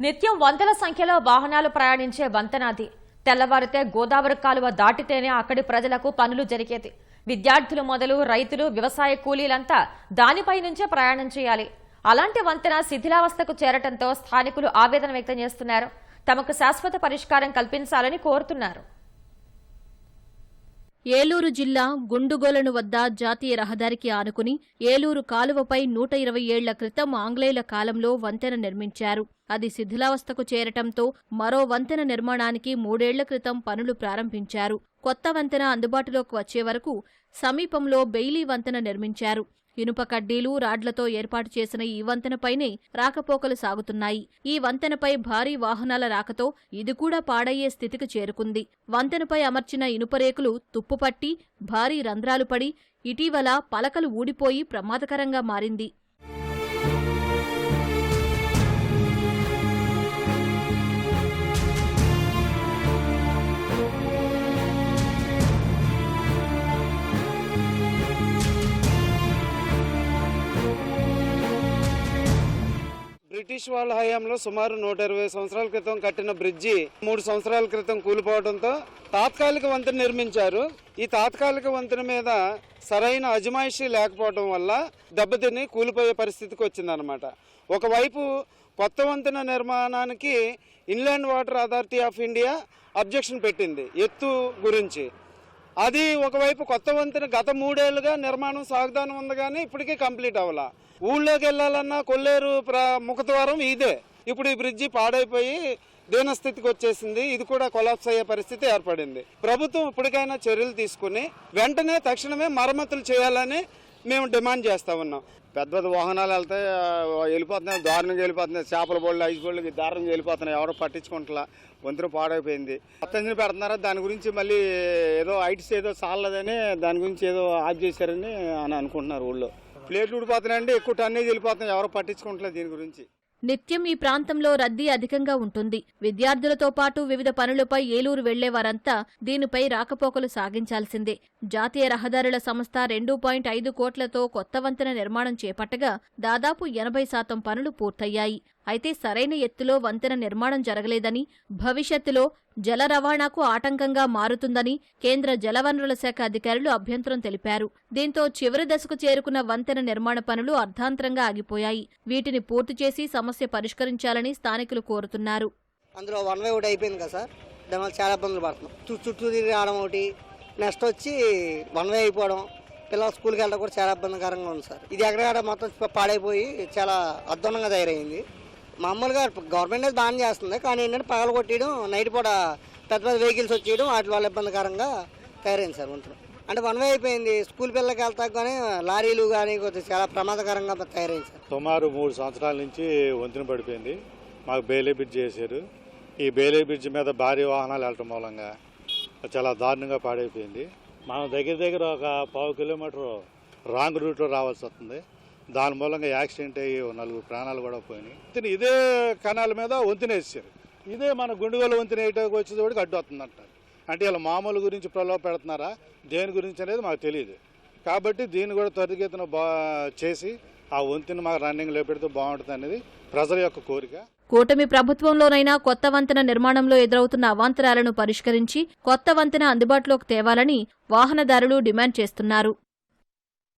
నిత్యం వందల సంఖ్యలో వాహనాలు ప్రయాణించే వంతెనది. తెల్లవారితే గోదావరి కాలువ దాటితేనే అక్కడి ప్రజలకు పనులు జరిగేది. విద్యార్థులు మొదలు రైతులు, వ్యవసాయ కూలీలంతా దానిపై నుంచే ప్రయాణం చేయాలి. అలాంటి వంతెన శిథిలావస్థకు చేరటంతో స్థానికులు ఆవేదన వ్యక్తం చేస్తున్నారు. తమకు శాశ్వత పరిష్కారం కల్పించాలని కోరుతున్నారు. ఏలూరు జిల్లా గుండుగోలను వద్ద జాతీయ రహదారికి ఆనుకుని ఏలూరు కాలువపై 120 ఏళ్ల క్రితం ఆంగ్లేయుల కాలంలో వంతెన నిర్మించారు. అది శిథిలావస్థకు చేరటంతో మరో వంతెన నిర్మాణానికి 3 ఏళ్ల క్రితం పనులు ప్రారంభించారు. కొత్త వంతెన అందుబాటులోకి వచ్చే వరకు సమీపంలో బెయిలీ వంతెన నిర్మించారు. ఇనుప కడ్డీలు, రాడ్లతో ఏర్పాటు చేసిన ఈ వంతెనపైనే రాకపోకలు సాగుతున్నాయి. ఈ వంతెనపై భారీ వాహనాల రాకతో ఇది కూడా పాడయ్యే స్థితికి చేరుకుంది. వంతెనపై అమర్చిన ఇనుపరేకులు తుప్పుపట్టి భారీ రంధ్రాలు పడి ఇటీవల పలకలు ఊడిపోయి ప్రమాదకరంగా మారింది. బ్రిటిష్ వాళ్ళ హయాంలో సుమారు 120 సంవత్సరాల క్రితం కట్టిన బ్రిడ్జి 3 సంవత్సరాల క్రితం కూలిపోవడంతో తాత్కాలిక వంతెన నిర్మించారు. ఈ తాత్కాలిక వంతెన మీద సరైన అజమాయిషీ లేకపోవడం వల్ల దెబ్బతిని కూలిపోయే పరిస్థితికి వచ్చిందనమాట. ఒకవైపు కొత్త వంతెన నిర్మాణానికి inland water authority of India objection పెట్టింది ఎత్తు గురించి. అది ఒకవైపు కొత్త వంతెన గత 3 ఏళ్లుగా నిర్మాణం సాగుదానం ఉంది కానీ ఇప్పటికీ కంప్లీట్ అవ్వాల. ఊళ్ళోకి వెళ్ళాలన్నా కొల్లేరు ముఖద్వారం ఇదే. ఇప్పుడు ఈ బ్రిడ్జి పాడైపోయి దీనస్థితికి వచ్చేసింది. ఇది కూడా కొలాప్స్ అయ్యే పరిస్థితి ఏర్పడింది. ప్రభుత్వం ఇప్పటికైనా చర్యలు తీసుకుని వెంటనే తక్షణమే మరమ్మతులు చేయాలని మేము డిమాండ్ చేస్తా ఉన్నాం. పెద్ద పెద్ద వాహనాలు వెళ్తాయి, వెళ్ళిపోతున్నాయి, దారుణంగా వెళ్ళిపోతున్నాయి. చేపల బోళ్ళు, ఐస్ బోళ్ళకి దారుణంగా వెళ్ళిపోతున్నాయి. ఎవరో పట్టించుకుంటా. వంతెన పాడైపోయింది. కొత్త ఇంజిన్ పెడుతున్నారా, దాని గురించి మళ్ళీ ఏదో ఐట్స్ ఏదో చాలదని దాని గురించి ఏదో ఆఫ్ చేశారని అనుకుంటున్నారు. ఊళ్ళో ప్లేట్లు ఊడిపోతున్నాయండి, ఎక్కువ టన్నేజ్ వెళ్ళిపోతున్నాయి. ఎవరో పట్టించుకుంటలేదు దీని గురించి. నిత్యం ఈ ప్రాంతంలో రద్దీ అధికంగా ఉంటుంది. విద్యార్థులతో పాటు వివిధ పనులపై ఏలూరు వెళ్లేవారంతా దీనిపై రాకపోకలు సాగించాల్సిందే. జాతీయ రహదారుల సంస్థ 2.5 కోట్లతో కొత్త వంతెన నిర్మాణం చేపట్టగా దాదాపు 80% పనులు పూర్తయ్యాయి. అయితే సరైన ఎత్తులో వంతెన నిర్మాణం జరగలేదని, భవిష్యత్తులో జల రవాణాకు ఆటంకంగా మారుతుందని కేంద్ర జలవనరుల శాఖ అధికారులు అభ్యంతరం తెలిపారు. దీంతో చివరి దశకు చేరుకున్న వంతెన నిర్మాణ పనులు అర్ధాంతరంగా ఆగిపోయాయి. వీటిని పూర్తి చేసి సమస్య పరిష్కరించాలని స్థానికులు కోరుతున్నారు. అందులో వన్ వే ఒకటి అయిపోయింది కదా సార్, దానివల్ల చాలా ఇబ్బందులు పడుతున్నాం. చుట్టూ తిరిగి రావడం ఒకటి, నెక్స్ట్ వచ్చి వన్ వే అయిపోవడం, పిల్లలు స్కూల్కి వెళ్ళడం కూడా చాలా ఇబ్బందికరంగా ఉంది సార్. ఇది ఎక్కడెక్కడ మొత్తం పాడైపోయి చాలా అద్భుతంగా తయారైంది. మామూలుగా గవర్నమెంట్ అయితే బాగా చేస్తుంది, కానీ ఏంటంటే పగలు కొట్టేయడం, నైట్ పూట పెద్ద పెద్ద వెహికల్స్ వచ్చేయడం, వాటి వల్ల ఇబ్బందికరంగా తయారైంది సార్. వంతెన అంటే వన్ వే అయిపోయింది. స్కూల్ పిల్లలకి వెళ్తా కానీ లారీలు కానీ కొద్దిగా చాలా ప్రమాదకరంగా తయారైంది సార్. సుమారు 3 సంవత్సరాల నుంచి వంతెన పడిపోయింది. మాకు బెయిలీ బ్రిడ్జ్ చేశారు. ఈ బెయిలీ బ్రిడ్జ్ మీద భారీ వాహనాలు వెళ్ళటం మూలంగా చాలా దారుణంగా పాడైపోయింది. మనం దగ్గర ఒక 1/2 కిలోమీటర్ రాంగ్ రూట్లో రావాల్సి వస్తుంది. దాని మూలంగా యాక్సిడెంట్ అయ్యి 4 ప్రాణాలు కూడా పోయినాయి. ఇదే కణాల మీద వంతెన వేసారు. ఇదే మన గుండుగోలు వంతెన వేయటానికి వచ్చేటోడికి అడ్డు వస్తుందంటారు. అంటే ఇలా మామూలు గురించి ప్రలోభ పెడుతున్నారా, దేని గురించి అనేది మాకు తెలియదు. కాబట్టి దీన్ని కూడా త్వరితగతిన చేసి ఆ వంతెన మాకు రన్నింగ్ లేపెడితే బాగుంటుంది అనేది ప్రజల యొక్క కోరిక. కూటమి ప్రభుత్వంలోనైనా కొత్త వంతెన నిర్మాణంలో ఎదురవుతున్న అవాంతరాలను పరిష్కరించి కొత్త వంతెన అందుబాటులోకి తేవాలని వాహనదారులు డిమాండ్ చేస్తున్నారు.